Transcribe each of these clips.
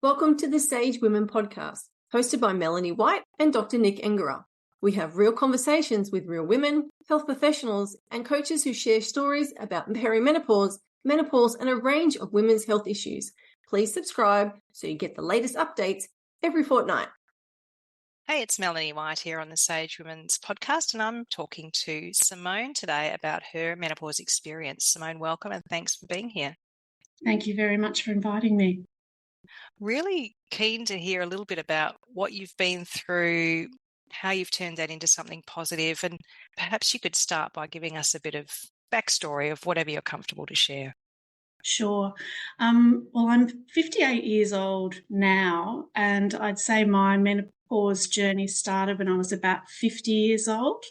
Welcome to the Sage Women podcast, hosted by Melanie White and Dr. Nick Engera. We have real conversations with real women, health professionals, and coaches who share stories about perimenopause, menopause, and a range of women's health issues. Please subscribe so you get the latest updates every fortnight. Hey, it's Melanie White here on the Sage Women's podcast, and I'm talking to Simone today about her menopause experience. Simone, welcome and thanks for being here. Thank you very much for inviting me. Really keen to hear a little bit about what you've been through, how you've turned that into something positive, and perhaps you could start by giving us a bit of backstory of whatever you're comfortable to share. Sure. Well, I'm 58 years old now, and I'd say my menopause journey started when I was about 50 years old.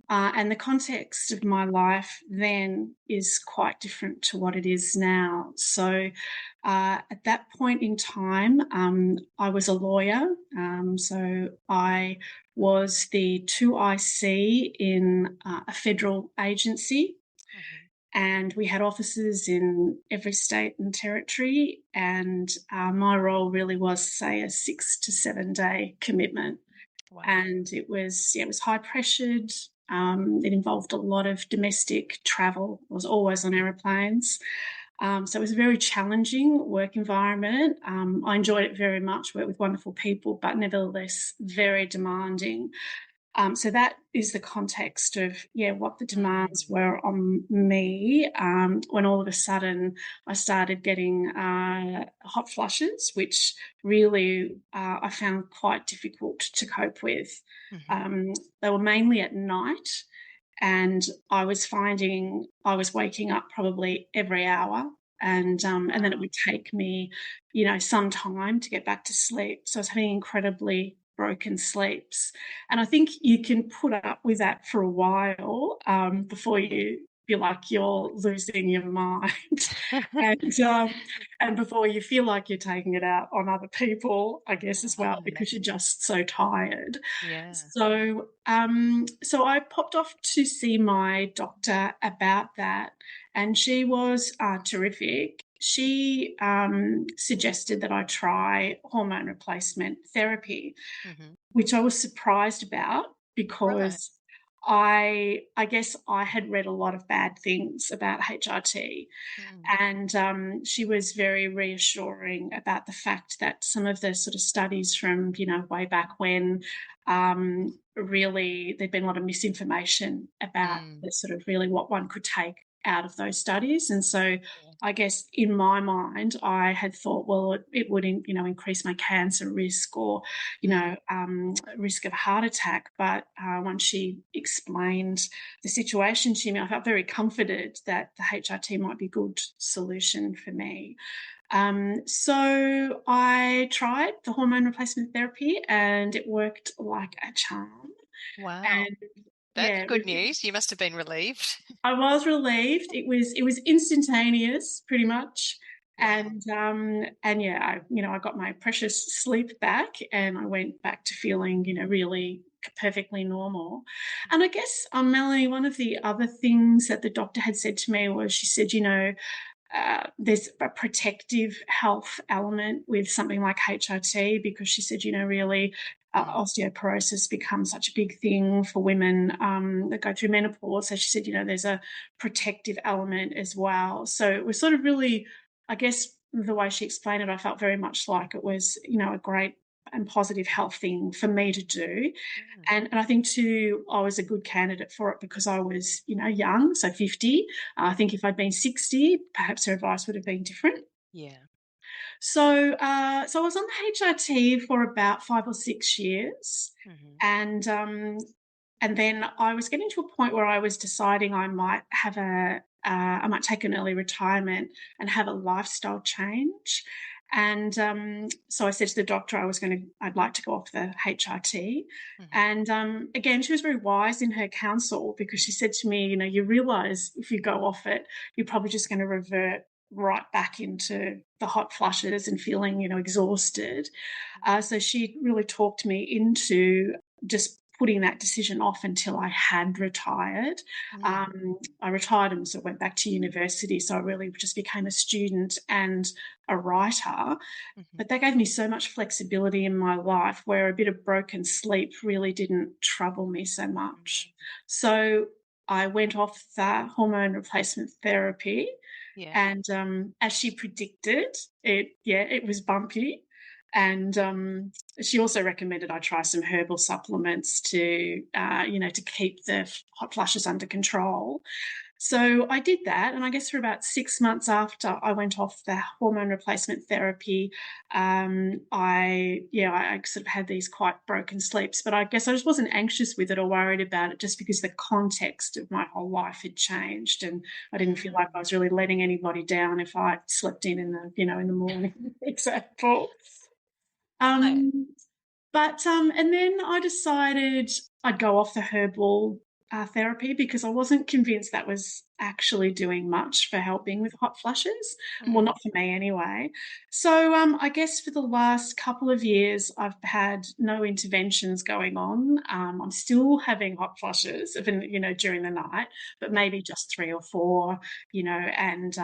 And the context of my life then is quite different to what it is now. So at that point in time, I was a lawyer. So I was the 2IC in a federal agency. And we had offices in every state and territory. And my role really was, say, a 6 to 7 day commitment. Wow. And it was high pressured. It involved a lot of domestic travel. I was always on aeroplanes. So it was a very challenging work environment. I enjoyed it very much, worked with wonderful people, but nevertheless very demanding. So that is the context of, what the demands were on me when all of a sudden I started getting hot flushes, which really I found quite difficult to cope with. They were mainly at night, and I was finding I was waking up probably every hour. And then it would take me, some time to get back to sleep. So I was having incredibly broken sleeps. And I think you can put up with that for a while before you feel like you're losing your mind and before you feel like you're taking it out on other people, I guess, as well, because you're just so tired. Yeah. So I popped off to see my doctor about that, and she was terrific. She suggested that I try hormone replacement therapy, which I was surprised about because I guess I had read a lot of bad things about HRT, and she was very reassuring about the fact that some of the sort of studies from, way back when, really there'd been a lot of misinformation about the sort of really what one could take out of those studies. And so I guess in my mind, I had thought, well, it would, increase my cancer risk or, risk of heart attack. But once she explained the situation to me, I felt very comforted that the HRT might be a good solution for me. So I tried the hormone replacement therapy and it worked like a charm. Wow. And that's good news. You must have been relieved. I was relieved. It was instantaneous, pretty much. And I got my precious sleep back, and I went back to feeling, really perfectly normal. And I guess, Melanie, one of the other things that the doctor had said to me was, she said, there's a protective health element with something like HRT, because she said, really, osteoporosis becomes such a big thing for women that go through menopause. So she said, there's a protective element as well. So it was sort of really, I guess, the way she explained it, I felt very much like it was, a great and positive health thing for me to do. And I think too, I was a good candidate for it because I was, young, so 50. I think if I'd been 60, perhaps her advice would have been different. Yeah. So I was on the HRT for about 5 or 6 years, and then I was getting to a point where I was deciding I might have I might take an early retirement and have a lifestyle change. And so I said to the doctor I'd like to go off the HRT. And again, she was very wise in her counsel, because she said to me, you realise if you go off it, you're probably just going to revert right back into the hot flushes and feeling, exhausted. So she really talked me into just putting that decision off until I had retired. I retired and sort of went back to university, so I really just became a student and a writer. But that gave me so much flexibility in my life where a bit of broken sleep really didn't trouble me so much. So I went off the hormone replacement therapy, and as she predicted, it was bumpy. And she also recommended I try some herbal supplements to, to keep the hot flushes under control. So I did that, and I guess for about 6 months after I went off the hormone replacement therapy, I sort of had these quite broken sleeps, but I guess I just wasn't anxious with it or worried about it, just because the context of my whole life had changed, and I didn't feel like I was really letting anybody down if I slept in the morning, for example. And then I decided I'd go off the herbal therapy because I wasn't convinced that was actually doing much for helping with hot flushes. Well, not for me anyway. So I guess for the last couple of years, I've had no interventions going on. I'm still having hot flushes, even, during the night, but maybe just 3 or 4, and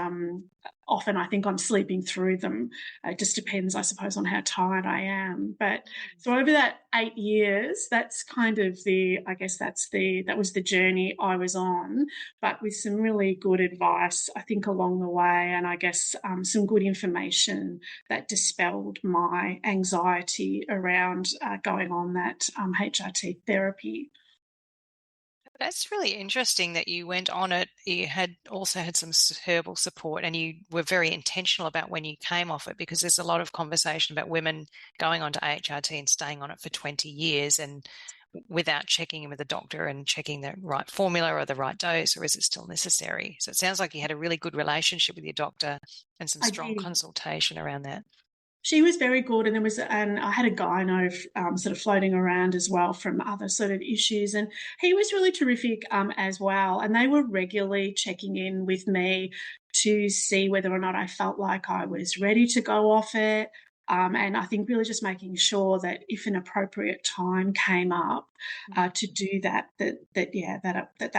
often I think I'm sleeping through them. It just depends, I suppose, on how tired I am. But so over that 8 years, that's kind of that was the journey I was on, but with some really good advice, I think, along the way, and I guess some good information that dispelled my anxiety around going on that HRT therapy. That's really interesting that you went on it. You had also had some herbal support, and you were very intentional about when you came off it, because there's a lot of conversation about women going on to HRT and staying on it for 20 years and without checking in with the doctor and checking the right formula or the right dose, or is it still necessary? So it sounds like you had a really good relationship with your doctor and some strong consultation around that. She was very good, and I had a gyno sort of floating around as well from other sort of issues, and he was really terrific as well. And they were regularly checking in with me to see whether or not I felt like I was ready to go off it. And I think really just making sure that if an appropriate time came up to do that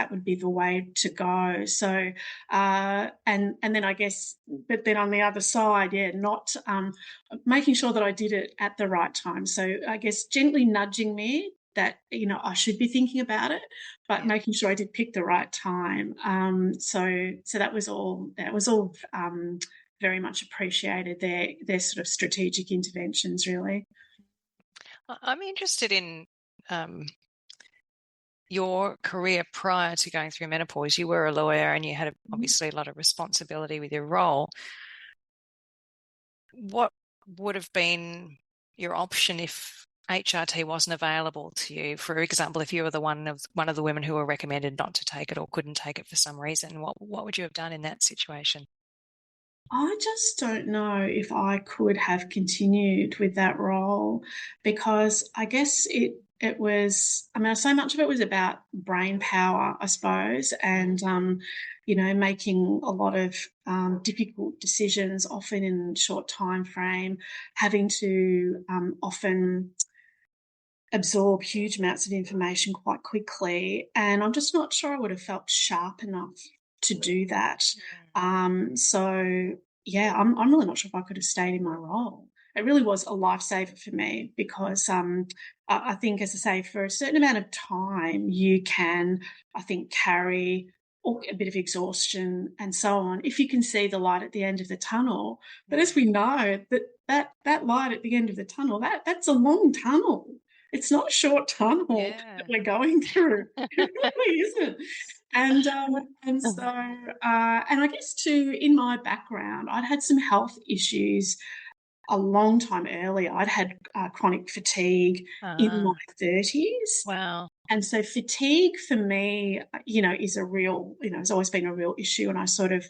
would be the way to go. So and then I guess, but then on the other side, not making sure that I did it at the right time. So I guess gently nudging me that I should be thinking about it, but making sure I did pick the right time. So that was all. Very much appreciated their sort of strategic interventions, really. I'm interested in your career prior to going through menopause. You were a lawyer and you had obviously a lot of responsibility with your role. What would have been your option if HRT wasn't available to you? For example, if you were one of the women who were recommended not to take it or couldn't take it for some reason, what would you have done in that situation? I just don't know if I could have continued with that role, because I guess it was, so much of it was about brain power, I suppose, and, making a lot of difficult decisions, often in a short time frame, having to often absorb huge amounts of information quite quickly. And I'm just not sure I would have felt sharp enough to do that. I'm really not sure if I could have stayed in my role. It really was a lifesaver for me, because I think, as I say, for a certain amount of time, you can, I think, carry a bit of exhaustion and so on, if you can see the light at the end of the tunnel. But as we know, that light at the end of the tunnel, that's a long tunnel. It's not a short tunnel that we're going through. It really isn't. And I guess too, in my background, I'd had some health issues a long time earlier. I'd had chronic fatigue in my 30s. Wow. And so fatigue for me, is a real, it's always been a real issue. And I sort of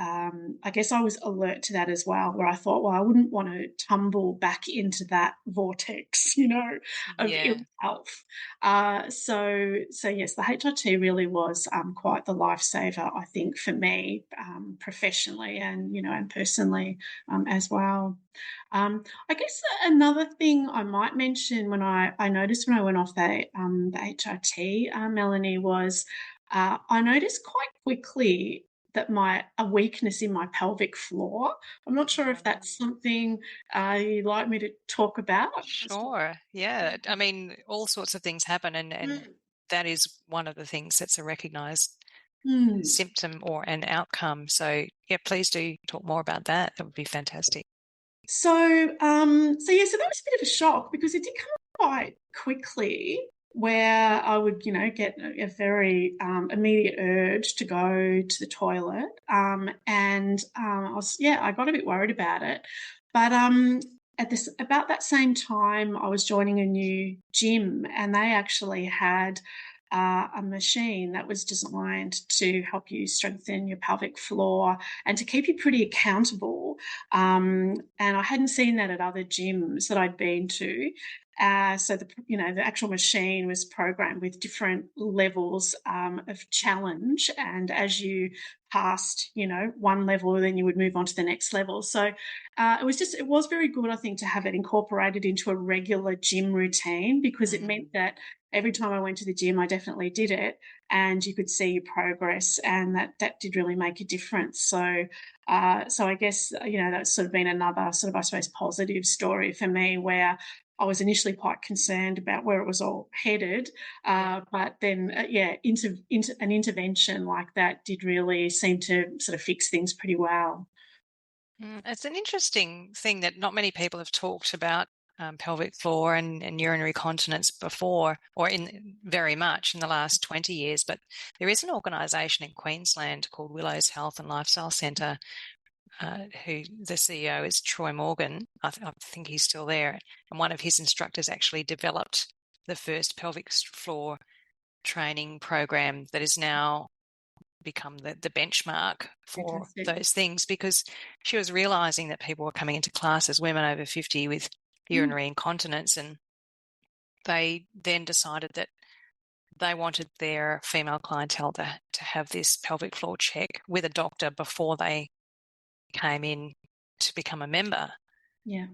I guess I was alert to that as well, where I thought, well, I wouldn't want to tumble back into that vortex, of ill Yeah. health. So yes, the HRT really was quite the lifesaver, I think, for me, professionally and personally as well. I guess another thing I might mention when I noticed when I went off the HRT, Melanie, was I noticed quite quickly that a weakness in my pelvic floor. I'm not sure if that's something you'd like me to talk about as well. Sure. Yeah. I mean, all sorts of things happen, and that is one of the things that's a recognized Mm. symptom or an outcome. So, yeah, please do talk more about that. That would be fantastic. So that was a bit of a shock because it did come quite quickly where I would, get a very immediate urge to go to the toilet. I got a bit worried about it. But about that same time, I was joining a new gym and they actually had a machine that was designed to help you strengthen your pelvic floor and to keep you pretty accountable. And I hadn't seen that at other gyms that I'd been to. So the actual machine was programmed with different levels of challenge, and as you passed, one level, then you would move on to the next level. So it was very good, I think, to have it incorporated into a regular gym routine because it meant that every time I went to the gym, I definitely did it, and you could see your progress, and that did really make a difference. So I guess that's sort of been another sort of, I suppose, positive story for me where I was initially quite concerned about where it was all headed, but then, an intervention like that did really seem to sort of fix things pretty well. It's an interesting thing that not many people have talked about pelvic floor and urinary continence before, or in very much in the last 20 years. But there is an organisation in Queensland called Willows Health and Lifestyle Centre, who the CEO is Troy Morgan. I think he's still there. And one of his instructors actually developed the first pelvic floor training program that is now become the benchmark for Fantastic. those things, because she was realizing that people were coming into class as women over 50 with urinary incontinence, and they then decided that they wanted their female clientele to have this pelvic floor check with a doctor before they came in to become a member. Yeah.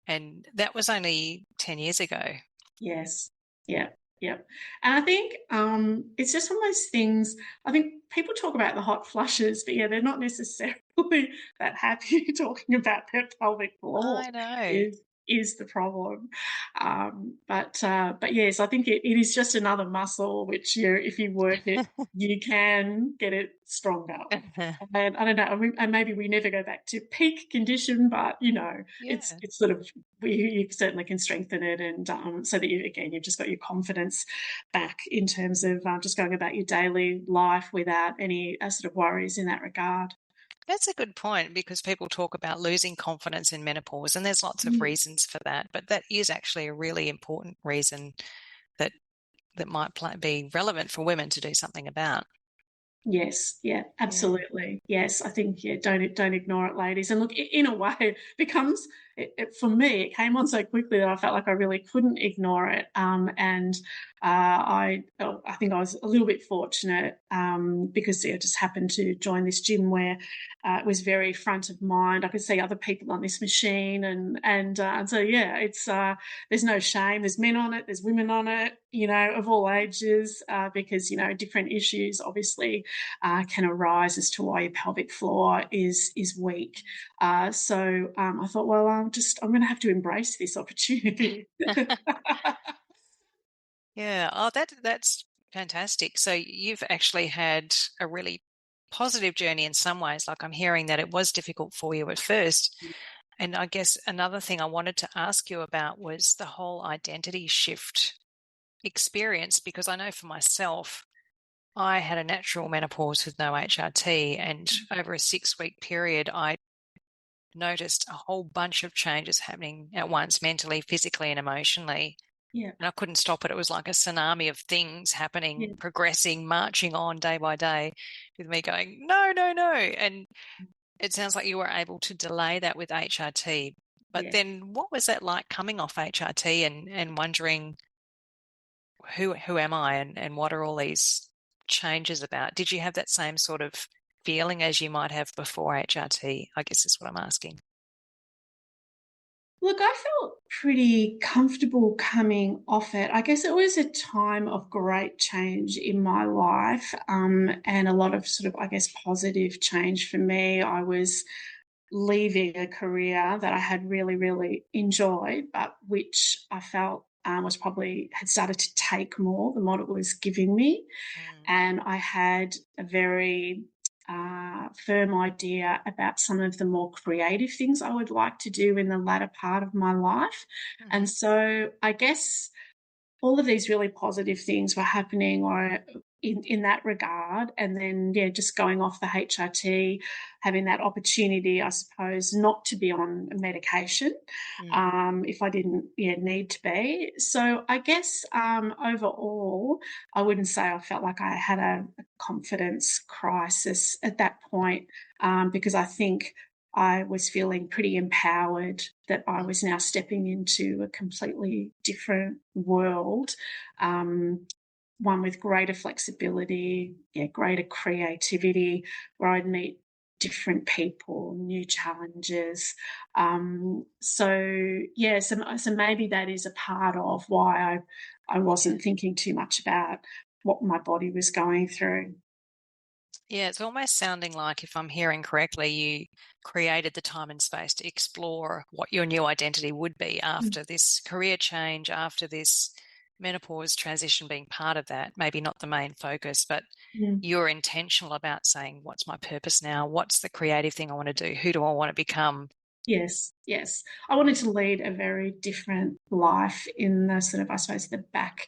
And that was only 10 years ago. Yes. Yeah. Yeah. And I think it's just one of those things. I think people talk about the hot flushes, but they're not necessarily that happy talking about their pelvic floor I know. is the problem. But yes, I think it is just another muscle which if you work it, you can get it stronger. And I don't know, and maybe we never go back to peak condition, but it's sort of you certainly can strengthen it, and so that you've just got your confidence back in terms of just going about your daily life without any sort of worries in that regard. That's a good point, because people talk about losing confidence in menopause, and there's lots of reasons for that, but that is actually a really important reason that might be relevant for women to do something about. Yes, yeah, absolutely. Yes, I think don't ignore it, ladies. And look, in a way, it becomes for me. It came on so quickly that I felt like I really couldn't ignore it. I think I was a little bit fortunate because I just happened to join this gym where it was very front of mind. I could see other people on this machine, and so it's there's no shame. There's men on it, there's women on it, of all ages, because different issues obviously can arise as to why your pelvic floor is weak. So I thought, well, I'm going to have to embrace this opportunity. Yeah. Oh, that's fantastic. So you've actually had a really positive journey in some ways. Like, I'm hearing that it was difficult for you at first. And I guess another thing I wanted to ask you about was the whole identity shift experience, because I know for myself, I had a natural menopause with no HRT, and over a 6-week period, I noticed a whole bunch of changes happening at once, mentally, physically, and emotionally. Yeah. And I couldn't stop it. It was like a tsunami of things happening, progressing, marching on day by day, with me going, no, no, no. And it sounds like you were able to delay that with HRT. But Yeah. then what was that like coming off HRT and wondering who am I and what are all these changes about? Did you have that same sort of feeling as you might have before HRT? I guess is what I'm asking. Look, I felt pretty comfortable coming off it. I guess it was a time of great change in my life, and a lot of sort of, I guess, positive change for me. I was leaving a career that I had really, really enjoyed, but which I felt was probably had started to take more than what it was giving me. Mm. And I had a very firm idea about some of the more creative things I would like to do in the latter part of my life. Mm-hmm. And so I guess all of these really positive things were happening or in that regard. And then, yeah, just going off the HRT, having that opportunity, I suppose, not to be on medication if I didn't need to be. So I guess overall, I wouldn't say I felt like I had a confidence crisis at that point because I think I was feeling pretty empowered that I was now stepping into a completely different world, one with greater flexibility, greater creativity, where I'd meet different people, new challenges. So maybe that is a part of why I wasn't thinking too much about what my body was going through. Yeah, it's almost sounding like, if I'm hearing correctly, you created the time and space to explore what your new identity would be after this career change, after this menopause transition being part of that, maybe not the main focus, but you're intentional about saying, what's my purpose now? What's the creative thing I want to do? Who do I want to become? Yes. I wanted to lead a very different life in the sort of, I suppose, the back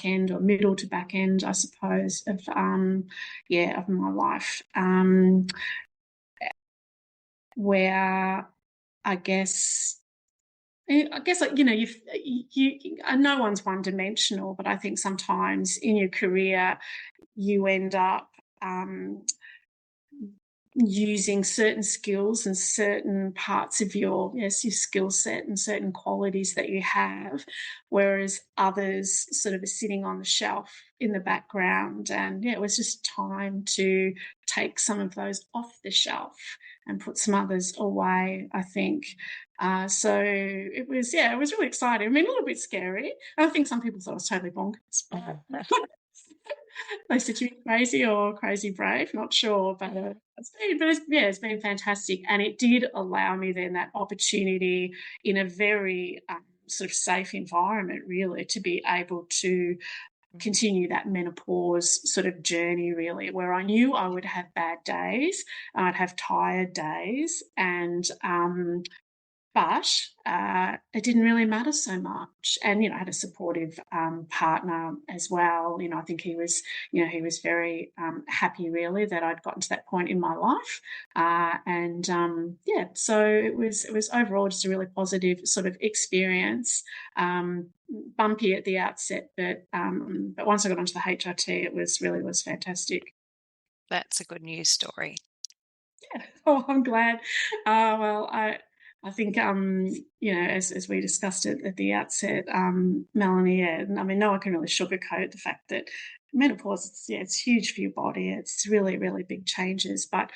end or middle to back end, I suppose, of my life, where I guess. Like, no one's one dimensional, but I think sometimes in your career you end up using certain skills and certain parts of your skill set and certain qualities that you have, whereas others sort of are sitting on the shelf in the background. And it was just time to take some of those off the shelf and put some others away, I think. So it was really exciting. I mean, a little bit scary. I think some people thought I was totally bonkers. They said you crazy or crazy brave, not sure, but it's been fantastic, and it did allow me then that opportunity in a very sort of safe environment, really, to be able to continue that menopause sort of journey, really, where I knew I would have bad days, I'd have tired days, and but it didn't really matter so much. And, I had a supportive partner as well. I think he was very happy, really, that I'd gotten to that point in my life. So it was overall just a really positive sort of experience. Bumpy at the outset, but once I got onto the HRT, it was fantastic. That's a good news story. Yeah. Oh, I'm glad. Well, I think, as we discussed it at the outset, Melanie, and I mean, no one can really sugarcoat the fact that menopause, it's huge for your body. It's really, really big changes. But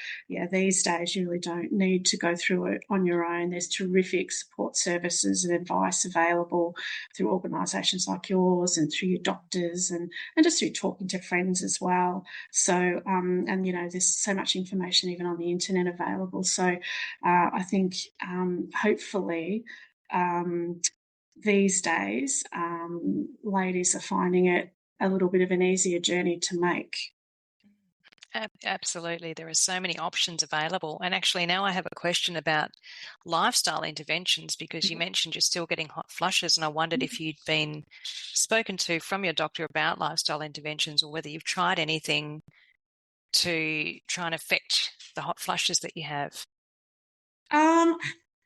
these days you really don't need to go through it on your own. There's terrific support services and advice available through organisations like yours and through your doctors and just through talking to friends as well. So, there's so much information even on the internet available. So I think hopefully these days ladies are finding it a little bit of an easier journey to make. Absolutely. There are so many options available. And actually, now I have a question about lifestyle interventions, because you mentioned you're still getting hot flushes. And I wondered if you'd been spoken to from your doctor about lifestyle interventions, or whether you've tried anything to try and affect the hot flushes that you have.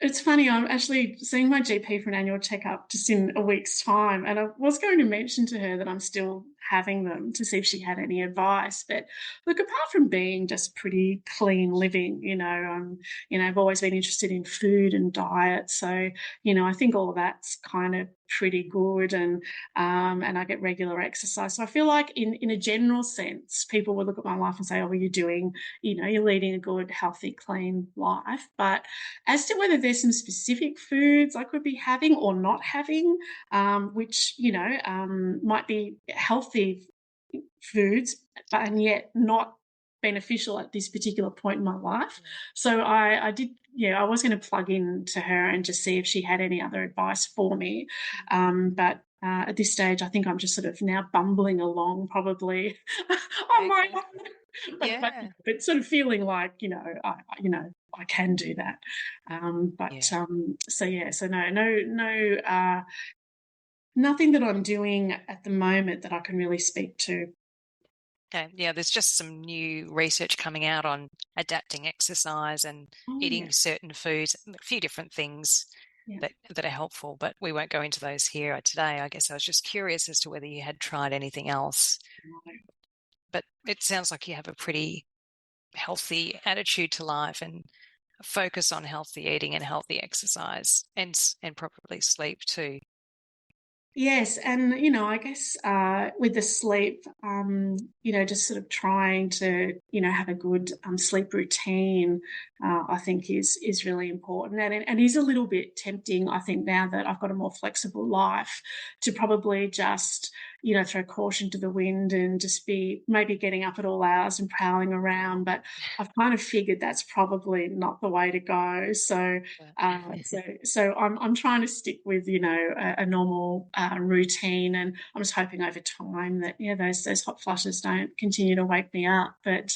It's funny, I'm actually seeing my GP for an annual checkup just in a week's time, and I was going to mention to her that I'm still having them to see if she had any advice. But look, apart from being just pretty clean living, I've always been interested in food and diet. So, I think all of that's kind of pretty good, and I get regular exercise. So I feel like in a general sense, people would look at my life and say, oh, well, you're leading a good, healthy, clean life. But as to whether there's some specific foods I could be having or not having, which, might be healthy foods, and yet not beneficial at this particular point in my life. So I did, I was going to plug in to her and just see if she had any other advice for me. But at this stage, I think I'm just sort of now bumbling along probably on my own. But sort of feeling like, I can do that. So no, nothing that I'm doing at the moment that I can really speak to. Okay. Yeah, there's just some new research coming out on adapting exercise and eating certain foods, a few different things that are helpful, but we won't go into those here today. I guess I was just curious as to whether you had tried anything else. No. But it sounds like you have a pretty healthy attitude to life and focus on healthy eating and healthy exercise and properly sleep too. Yes, and I guess with the sleep, just sort of trying to have a good sleep routine, I think is really important, and is a little bit tempting. I think now that I've got a more flexible life, to probably just throw caution to the wind and just be maybe getting up at all hours and prowling around. But I've kind of figured that's probably not the way to go. So I'm trying to stick with a normal routine, and I'm just hoping over time that those hot flushes don't continue to wake me up. But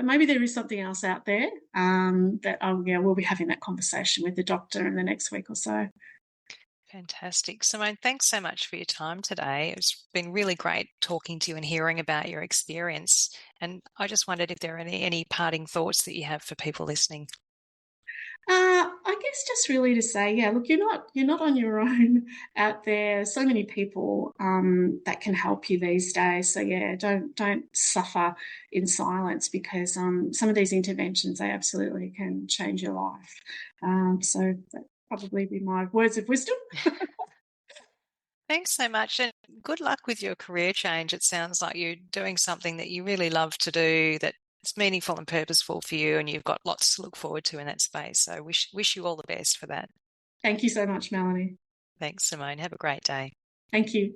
maybe there is something else out there that we'll be having that conversation with the doctor in the next week or so. Fantastic. Simone, thanks so much for your time today. It's been really great talking to you and hearing about your experience. And I just wondered if there are any parting thoughts that you have for people listening. I guess just really to say, look, you're not on your own out there. So many people that can help you these days. So don't suffer in silence, because some of these interventions, they absolutely can change your life. So that probably be my words of wisdom. Thanks so much, and good luck with your career change. It sounds like you're doing something that you really love to do, that it's meaningful and purposeful for you, and you've got lots to look forward to in that space. So wish you all the best for that. Thank you so much, Melanie. Thanks, Simone. Have a great day. Thank you.